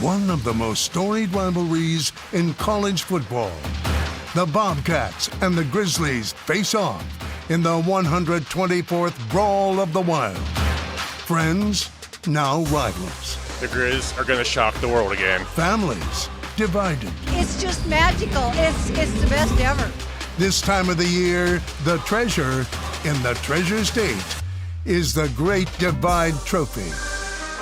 one of the most storied rivalries in college football. The Bobcats and the Grizzlies face off in the 124th Brawl of the Wild. Friends, now rivals. The Griz are going to shock the world again. Families divided. It's just magical. It's the best ever. This time of the year, the treasure in the Treasure State is the Great Divide Trophy.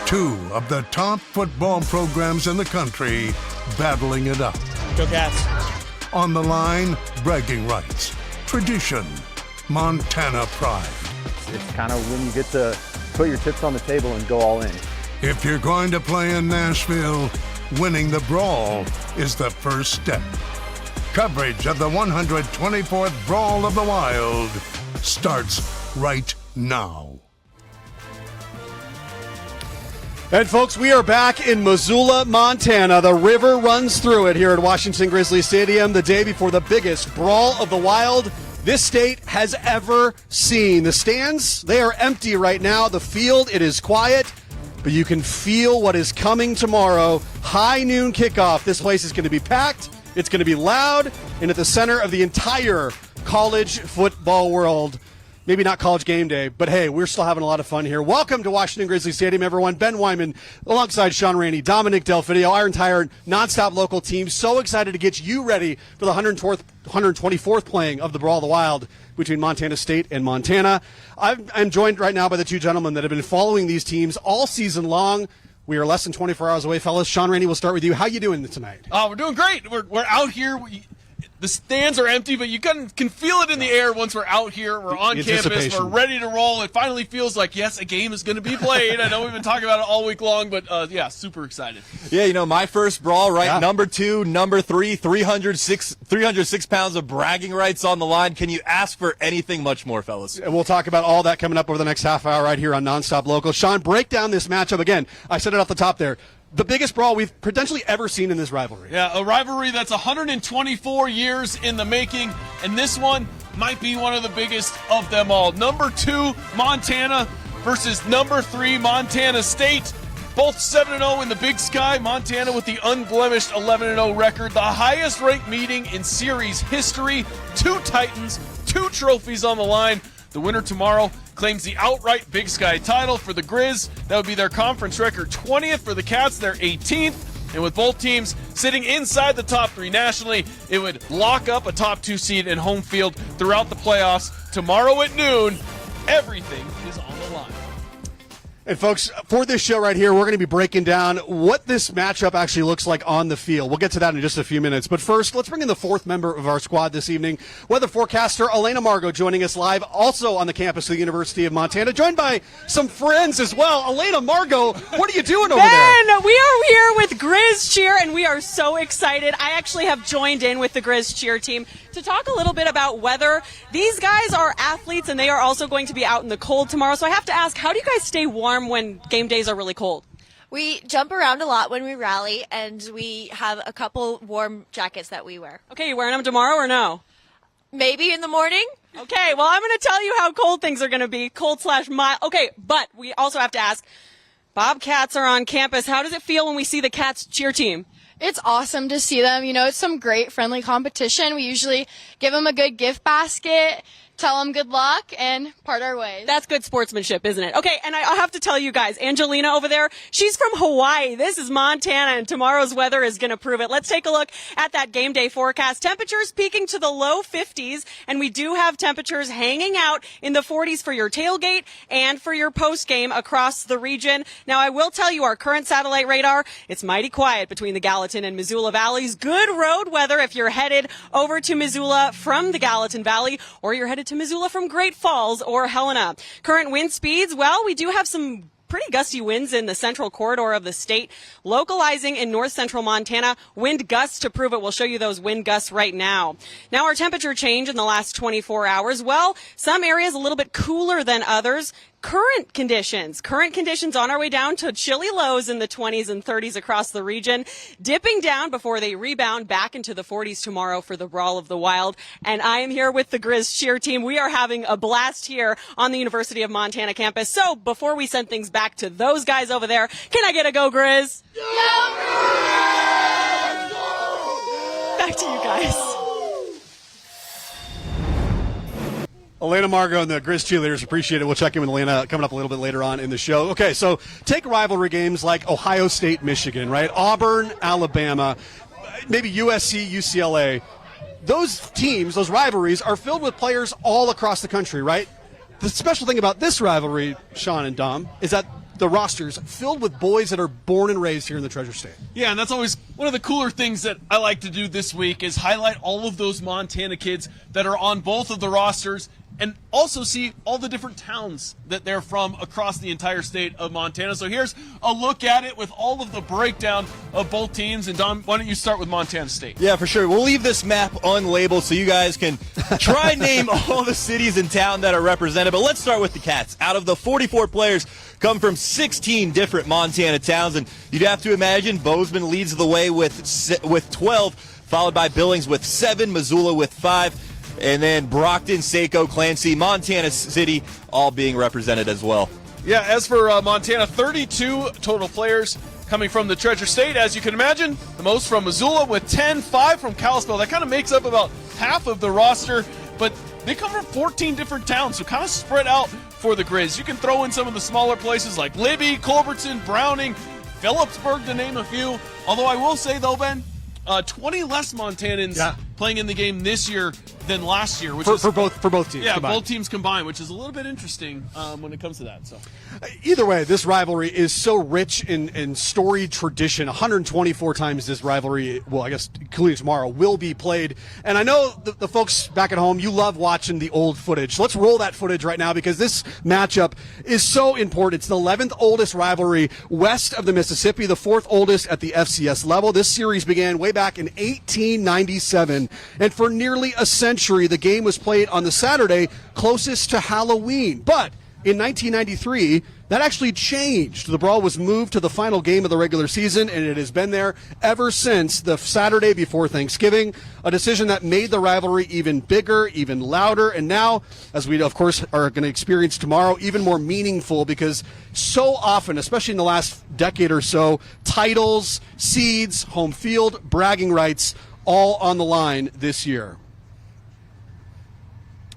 Two of the top football programs in the country battling it up. Go Cats. On the line, bragging rights, tradition, Montana pride. It's kind of when you get to put your chips on the table and go all in. If you're going to play in Nashville, winning the Brawl is the first step. Coverage of the 124th Brawl of the Wild starts right now. And folks, we are back in Missoula, Montana. The river runs through it here at Washington Grizzly Stadium the day before the biggest Brawl of the Wild this state has ever seen. The stands, they are empty right now. The field, it is quiet, but you can feel what is coming tomorrow. High noon kickoff. This place is going to be packed. It's going to be loud and at the center of the entire college football world. Maybe not college game day, but hey, we're still having a lot of fun here. Welcome to Washington Grizzly Stadium, everyone. Ben Wyman alongside Sean Rainey, Dominic Delfidio, our entire nonstop local team. So excited to get you ready for the 124th playing of the Brawl of the Wild between Montana State and Montana. I'm joined right now by the two gentlemen that have been following these teams all season long. We are less than 24 hours away, fellas. Sean Rainey, we'll start with you. How you doing tonight? Oh, we're doing great. We're out here. The stands are empty, but you can feel it in the air once we're out here. We're on campus. We're ready to roll. It finally feels like, yes, a game is going to be played. I know we've been talking about it all week long, but, yeah, super excited. Yeah, you know, my first Brawl, right? Yeah. Number 2, number 3, 306 pounds of bragging rights on the line. Can you ask for anything much more, fellas? And we'll talk about all that coming up over the next half hour right here on Nonstop Local. Sean, break down this matchup again. I said it off the top there. The biggest brawl we've potentially ever seen in this rivalry. Yeah, a rivalry that's 124 years in the making, and this one might be one of the biggest of them all. Number 2, Montana versus number 3, Montana State. Both 7-0 in the Big Sky. Montana with the unblemished 11-0 record. The highest ranked meeting in series history. 2 Titans, 2 trophies on the line. The winner tomorrow claims the outright Big Sky title for the Griz. That would be their conference record 20th. For the Cats, they're 18th. And with both teams sitting inside the top 3 nationally, it would lock up a top 2 seed and home field throughout the playoffs. Tomorrow at noon, everything is on the line. And folks, for this show right here, we're going to be breaking down what this matchup actually looks like on the field. We'll get to that in just a few minutes. But first, let's bring in the 4th member of our squad this evening, weather forecaster Elena Margot, joining us live, also on the campus of the University of Montana, joined by some friends as well. Elena Margot, what are you doing over there? Ben, we are here with Griz Cheer, and we are so excited. I actually have joined in with the Griz Cheer team to talk a little bit about weather. These guys are athletes, and they are also going to be out in the cold tomorrow. So I have to ask, how do you guys stay warm when game days are really cold? We jump around a lot when we rally, and we have a couple warm jackets that we wear. Okay, you wearing them tomorrow or no? Maybe in the morning. Okay, well, I'm going to tell you how cold things are going to be, cold/mild. Okay, but we also have to ask, Bobcats are on campus. How does it feel when we see the Cats cheer team? It's awesome to see them. You know, it's some great friendly competition. We usually give them a good gift basket, tell them good luck, and part our ways. That's good sportsmanship, isn't it? Okay, and I'll have to tell you guys, Angelina over there, she's from Hawaii. This is Montana, and tomorrow's weather is going to prove it. Let's take a look at that game day forecast. Temperatures peaking to the low 50s, and we do have temperatures hanging out in the 40s for your tailgate and for your post game across the region. Now, I will tell you, our current satellite radar, it's mighty quiet between the Gallatin and Missoula Valleys. Good road weather if you're headed over to Missoula from the Gallatin Valley, or you're headed to Missoula from Great Falls or Helena. Current wind speeds, well, we do have some pretty gusty winds in the central corridor of the state, localizing in north central Montana. Wind gusts to prove it. We'll show you those wind gusts right now. Now, our temperature change in the last 24 hours. Well, some areas a little bit cooler than others. current conditions. Current conditions on our way down to chilly lows in the 20s and 30s across the region, dipping down before they rebound back into the 40s tomorrow for the Brawl of the Wild. And I am here with the Griz cheer team. We are having a blast here on the University of Montana campus. So before we send things back to those guys over there, can I get a go, Griz? Go Griz! Back to you guys. Elena Margot and the Griz cheerleaders appreciate it. We'll check in with Elena coming up a little bit later on in the show. Okay, so take rivalry games like Ohio State, Michigan, right? Auburn, Alabama, maybe USC, UCLA. Those teams, those rivalries, are filled with players all across the country, right? The special thing about this rivalry, Sean and Dom, is that the roster's filled with boys that are born and raised here in the Treasure State. Yeah, and that's always one of the cooler things that I like to do this week is highlight all of those Montana kids that are on both of the rosters and also see all the different towns that they're from across the entire state of Montana. So here's a look at it with all of the breakdown of both teams. And Don, why don't you start with Montana State? Yeah, for sure. We'll leave this map unlabeled so you guys can try and name all the cities in town that are represented. But let's start with the Cats. Out of the 44 players come from 16 different Montana towns. And you'd have to imagine Bozeman leads the way with 12, followed by Billings with 7, Missoula with 5. And then Brockton, Saco, Clancy, Montana City all being represented as well. Yeah, as for Montana, 32 total players coming from the Treasure State. As you can imagine, the most from Missoula with 10, 5 from Kalispell. That kind of makes up about half of the roster, but they come from 14 different towns, so kind of spread out for the Griz. You can throw in some of the smaller places like Libby, Culbertson, Browning, Phillipsburg, to name a few. Although I will say, though, Ben, 20 less Montanans playing in the game this year than last year, which for both teams. Yeah, combined. both teams combined, which is a little bit interesting when it comes to that. So, either way, this rivalry is so rich in storied tradition. 124 times this rivalry, well, I guess including tomorrow, will be played. And I know the folks back at home, you love watching the old footage. Let's roll that footage right now because this matchup is so important. It's the 11th oldest rivalry west of the Mississippi, the 4th oldest at the FCS level. This series began way back in 1897, and for nearly a century, the game was played on the Saturday closest to Halloween. But in 1993, that actually changed. The Brawl was moved to the final game of the regular season, and it has been there ever since the Saturday before Thanksgiving, a decision that made the rivalry even bigger, even louder, and now, as we, of course, are going to experience tomorrow, even more meaningful because so often, especially in the last decade or so, titles, seeds, home field, bragging rights, all on the line this year.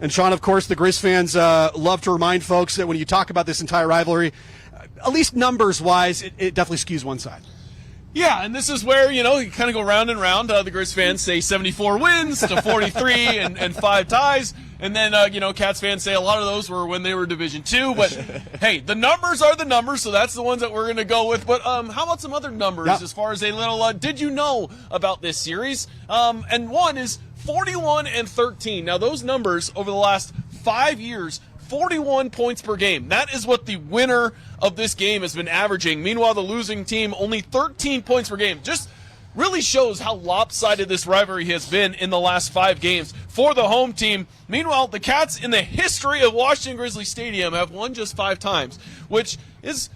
And Sean, of course, the Griz fans love to remind folks that when you talk about this entire rivalry, at least numbers-wise, it definitely skews one side. yeah, and this is where, you kind of go round and round. The Griz fans say 74 wins to 43 and 5 ties. And then, Cats fans say a lot of those were when they were Division II. But, hey, the numbers are the numbers, so that's the ones that we're going to go with. But how about some other numbers as far as a little did you know about this series? And one is 41 and 13. Now, those numbers over the last 5 years, 41 points per game. That is what the winner of this game has been averaging. Meanwhile, the losing team, only 13 points per game. Just really shows how lopsided this rivalry has been in the last 5 games for the home team. Meanwhile, the Cats in the history of Washington Grizzly Stadium have won just 5 times, which is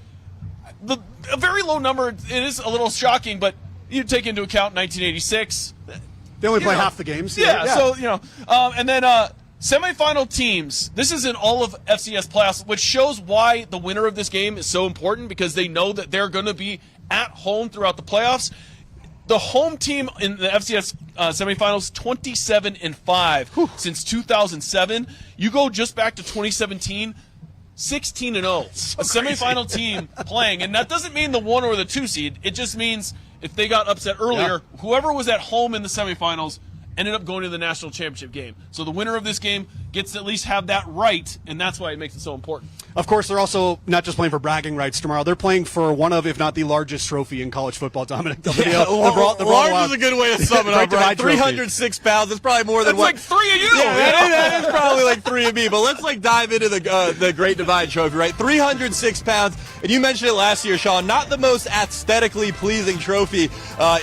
a very low number. It is a little shocking, but you take into account 1986. They only play half the games. Yeah. So, and then semifinal teams. This is in all of FCS playoffs, which shows why the winner of this game is so important because they know that they're going to be at home throughout the playoffs. The home team in the FCS semifinals, 27-5 since 2007. You go just back to 2017, 16-0. A semifinal team playing, and that doesn't mean the 1 or the 2 seed. It just means if they got upset earlier, whoever was at home in the semifinals ended up going to the national championship game. So the winner of this game gets to at least have that right, and that's why it makes it so important. Of course, they're also not just playing for bragging rights tomorrow. They're playing for one of, if not the largest trophy in college football, Dominic. Yeah, large is a good way to sum it up, right? 306 pounds. That's probably more than that's like 3 of you. Yeah, that is probably like 3 of me. But let's dive into the Great Divide Trophy, right? 306 pounds. And you mentioned it last year, Sean. Not the most aesthetically pleasing trophy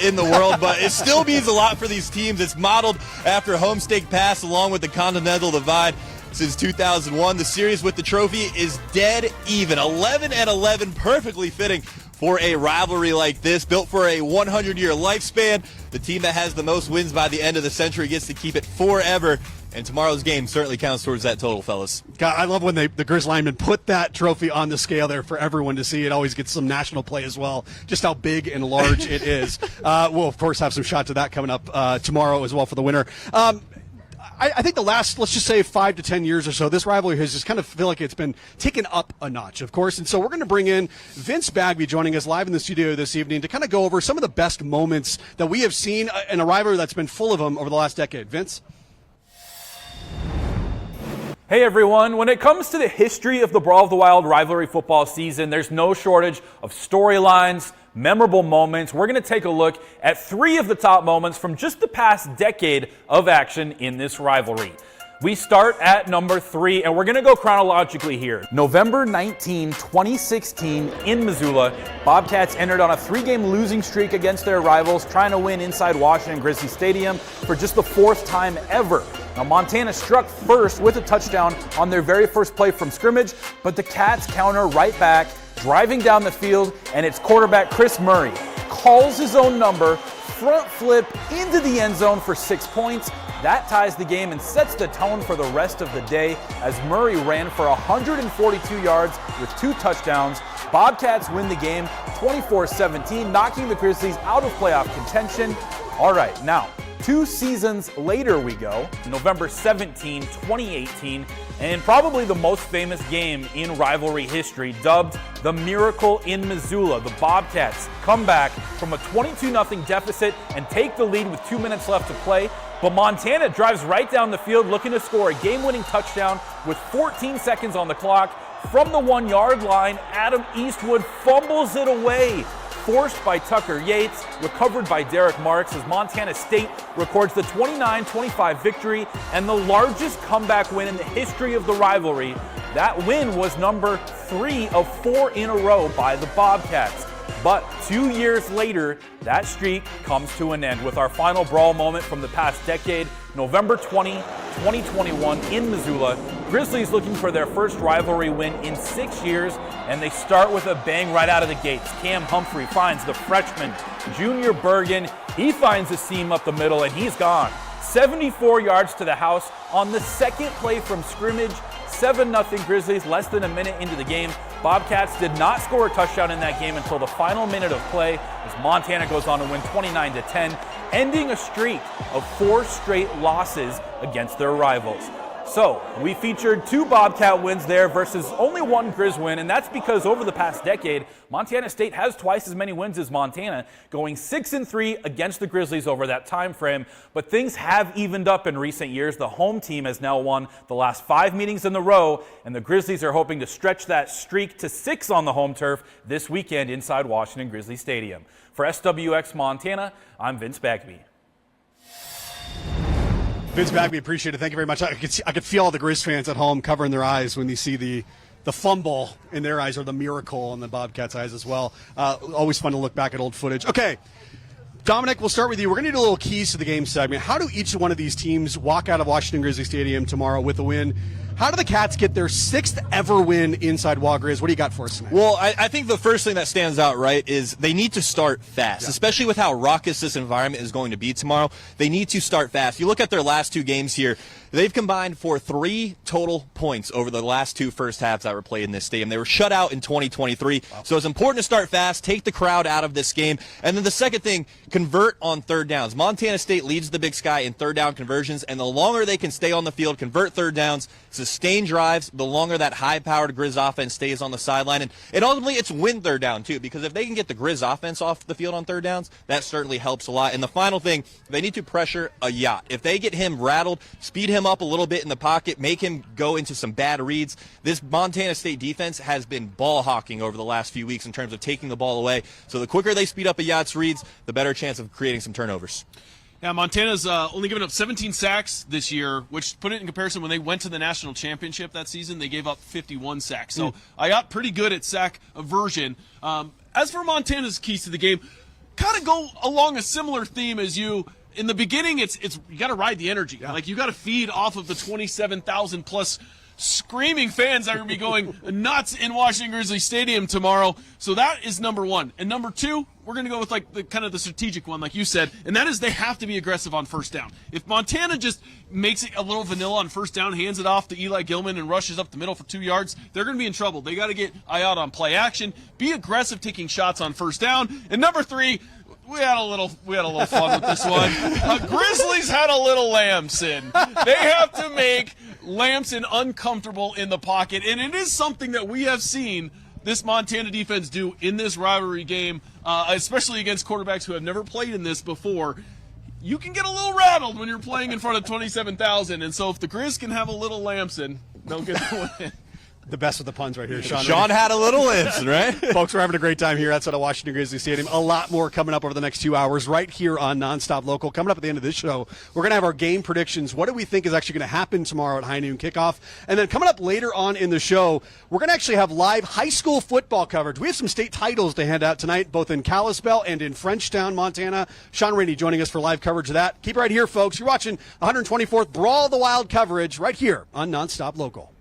in the world, but it still means a lot for these teams. It's modeled after Homestake Pass along with the Continental Divide. since 2001. The series with the trophy is dead even. 11-11, perfectly fitting for a rivalry like this, built for a 100-year lifespan. The team that has the most wins by the end of the century gets to keep it forever. And tomorrow's game certainly counts towards that total, fellas. God, I love when the Griz linemen put that trophy on the scale there for everyone to see. It always gets some national play as well, just how big and large it is. We'll, of course, have some shots of that coming up tomorrow as well for the winner. I think the last, let's just say, 5 to 10 years or so, this rivalry has just kind of feel like it's been taken up a notch, of course. And so we're going to bring in Vince Bagby joining us live in the studio this evening to kind of go over some of the best moments that we have seen in a rivalry that's been full of them over the last decade. Vince? Hey everyone, when it comes to the history of the Brawl of the Wild rivalry football season, there's no shortage of storylines, memorable moments. We're going to take a look at 3 of the top moments from just the past decade of action in this rivalry. We start at number 3, and we're going to go chronologically here. November 19, 2016, in Missoula, Bobcats entered on a 3-game losing streak against their rivals, trying to win inside Washington Grizzly Stadium for just the 4th time ever. Now, Montana struck first with a touchdown on their very first play from scrimmage, but the Cats counter right back, driving down the field, and it's quarterback Chris Murray calls his own number, front flip into the end zone for 6 points. That ties the game and sets the tone for the rest of the day as Murray ran for 142 yards with 2 touchdowns. Bobcats win the game 24-17, knocking the Grizzlies out of playoff contention. All right, now, 2 seasons later we go, November 17, 2018, and probably the most famous game in rivalry history, dubbed the Miracle in Missoula. The Bobcats come back from a 22-0 deficit and take the lead with 2 minutes left to play. But Montana drives right down the field looking to score a game-winning touchdown with 14 seconds on the clock. From the 1-yard line, Adam Eastwood fumbles it away, forced by Tucker Yates, recovered by Derek Marks as Montana State records the 29-25 victory and the largest comeback win in the history of the rivalry. That win was number 3 of 4 in a row by the Bobcats. But 2 years later, that streak comes to an end with our final brawl moment from the past decade, November 20, 2021 in Missoula. Grizzlies looking for their first rivalry win in 6 years, and they start with a bang right out of the gates. Cam Humphrey finds the freshman, Junior Bergen. He finds a seam up the middle, and he's gone. 74 yards to the house on the second play from scrimmage. 7-0 Grizzlies, less than a minute into the game. Bobcats did not score a touchdown in that game until the final minute of play as Montana goes on to win 29-10, ending a streak of 4 straight losses against their rivals. So, we featured 2 Bobcat wins there versus only 1 Grizz win, and that's because over the past decade, Montana State has twice as many wins as Montana, going 6-3 against the Grizzlies over that time frame. But things have evened up in recent years. The home team has now won the last 5 meetings in a row, and the Grizzlies are hoping to stretch that streak to 6 on the home turf this weekend inside Washington Grizzly Stadium. For SWX Montana, I'm Vince Bagby. Vince Bagby, appreciate it. Thank you very much. I could feel all the Grizz fans at home covering their eyes when you see the fumble in their eyes, or the miracle in the Bobcats' eyes as well. Always fun to look back at old footage. Okay, Dominic, we'll start with you. We're going to do a little keys to the game segment. How do each one of these teams walk out of Washington Grizzly Stadium tomorrow with a win? How do the Cats get their 6th ever win inside Grizz? What do you got for us tonight? Well, I think the first thing that stands out, right, is they need to start fast, especially with how raucous this environment is going to be tomorrow. They need to start fast. You look at their last 2 games here, they've combined for 3 total points over the last 2 first halves that were played in this stadium. They were shut out in 2023, so it's important to start fast, take the crowd out of this game. And then the second thing, convert on 3rd downs. Montana State leads the Big Sky in 3rd down conversions, and the longer they can stay on the field, convert 3rd downs, sustain drives, the longer that high-powered Grizz offense stays on the sideline. And ultimately, it's win 3rd down, too, because if they can get the Grizz offense off the field on 3rd downs, that certainly helps a lot. And the final thing, they need to pressure a yacht. If they get him rattled, speed him up a little bit in the pocket, make him go into some bad reads. This Montana State defense has been ball hawking over the last few weeks in terms of taking the ball away. So the quicker they speed up a yacht's reads, the better chance of creating some turnovers. Yeah, Montana's only given up 17 sacks this year, which, put it in comparison, when they went to the national championship that season, they gave up 51 sacks. So I got pretty good at sack aversion. As for Montana's keys to the game, kind of go along a similar theme as you. in the beginning, it's you got to ride the energy. Yeah. Like, you got to feed off of the 27,000 plus screaming fans that are going to be going nuts in Washington Grizzly Stadium tomorrow. So that is number one. And number two, we're going to go with like the kind of the strategic one, like you said, and that is they have to be aggressive on first down. If Montana just makes it a little vanilla on first down, hands it off to Eli Gilman and rushes up the middle for 2 yards, they're going to be in trouble. They got to get Ayat on play action, be aggressive taking shots on first down. And number three, we had a little fun with this one. Grizzlies had a little Lamson. They have to make Lamson uncomfortable in the pocket, and it is something that we have seen this Montana defense do in this rivalry game, especially against quarterbacks who have never played in this before. You can get a little rattled when you're playing in front of 27,000, and so if the Grizz can have a little Lamson, they'll get the win. The best with the puns right here, Sean. Sean had a little Lamson, right? Folks, we're having a great time here outside of Washington Grizzly Stadium. A lot more coming up over the next 2 hours right here on Nonstop Local. Coming up at the end of this show, we're going to have our game predictions. What do we think is actually going to happen tomorrow at high noon kickoff? And then coming up later on in the show, we're going to actually have live high school football coverage. We have some state titles to hand out tonight, both in Kalispell and in Frenchtown, Montana. Sean Rainey joining us for live coverage of that. Keep it right here, folks. You're watching 124th Brawl of the Wild coverage right here on Nonstop Local.